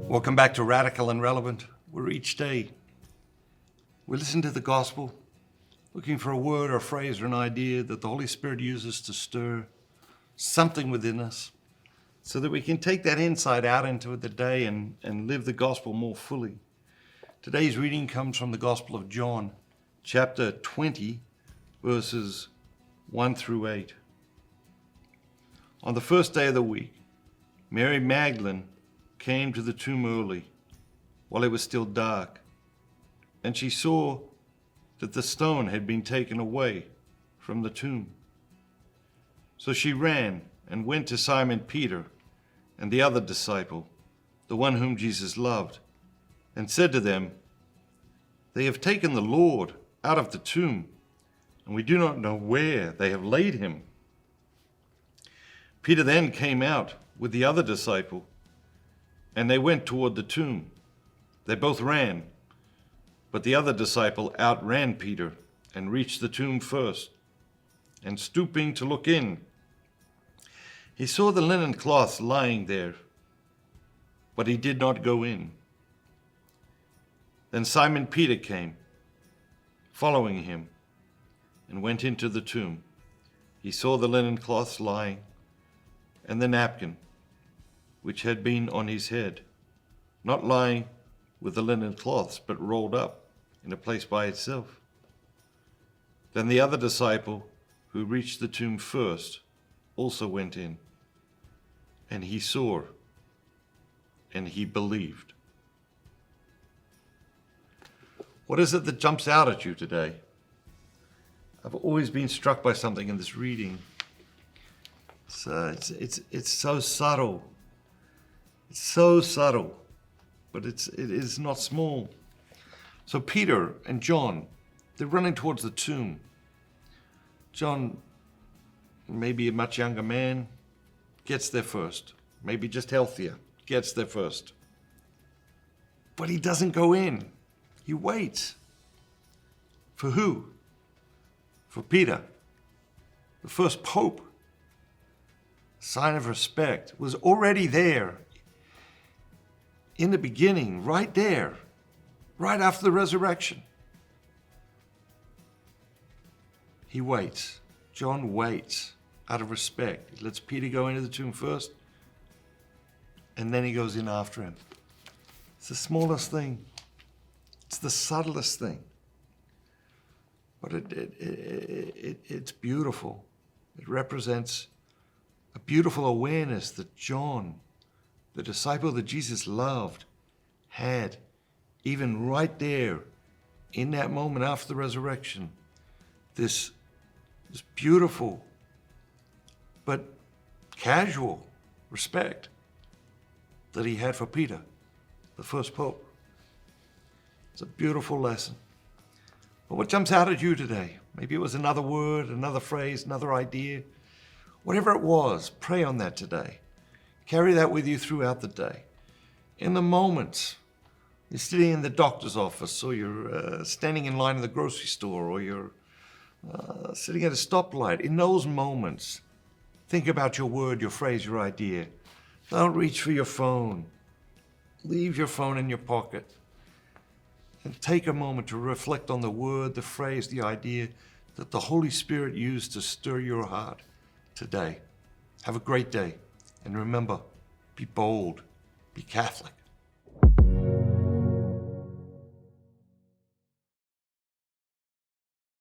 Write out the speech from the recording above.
Welcome back to Radical and Relevant, where each day we listen to the gospel, looking for a word or a phrase or an idea that the Holy Spirit uses to stir something within us so that we can take that insight out into the day and live the gospel more fully. Today's reading comes from the Gospel of John, chapter 20, verses 1 through 8. On the first day of the week, Mary Magdalene came to the tomb early, while it was still dark, and she saw that the stone had been taken away from the tomb. So she ran and went to Simon Peter and the other disciple, the one whom Jesus loved, and said to them, "They have taken the Lord out of the tomb, and we do not know where they have laid him." Peter then came out with the other disciple, and they went toward the tomb. They both ran, but the other disciple outran Peter and reached the tomb first. And stooping to look in, he saw the linen cloths lying there, but he did not go in. Then Simon Peter came, following him, and went into the tomb. He saw the linen cloths lying, and the napkin which had been on his head, not lying with the linen cloths, but rolled up in a place by itself. Then the other disciple, who reached the tomb first, also went in, and he saw, and he believed. What is it that jumps out at you today? I've always been struck by something in this reading. It's so subtle. It's so subtle, but it is not small. So Peter and John, they're running towards the tomb. John, maybe a much younger man, gets there first. Maybe just healthier, gets there first. But he doesn't go in. He waits. For who? For Peter, the first pope. Sign of respect was already there. In the beginning, right there, right after the resurrection. He waits. John waits out of respect. He lets Peter go into the tomb first, and then he goes in after him. It's the smallest thing. It's the subtlest thing. But it's beautiful. It represents a beautiful awareness that John, the disciple that Jesus loved, had, even right there, in that moment after the resurrection, this beautiful but casual respect that he had for Peter, the first pope. It's a beautiful lesson. But what jumps out at you today? Maybe it was another word, another phrase, another idea. Whatever it was, pray on that today. Carry that with you throughout the day. In the moments, you're sitting in the doctor's office, or you're standing in line in the grocery store, or you're sitting at a stoplight. In those moments, think about your word, your phrase, your idea. Don't reach for your phone. Leave your phone in your pocket. And take a moment to reflect on the word, the phrase, the idea that the Holy Spirit used to stir your heart today. Have a great day. And remember, be bold, be Catholic.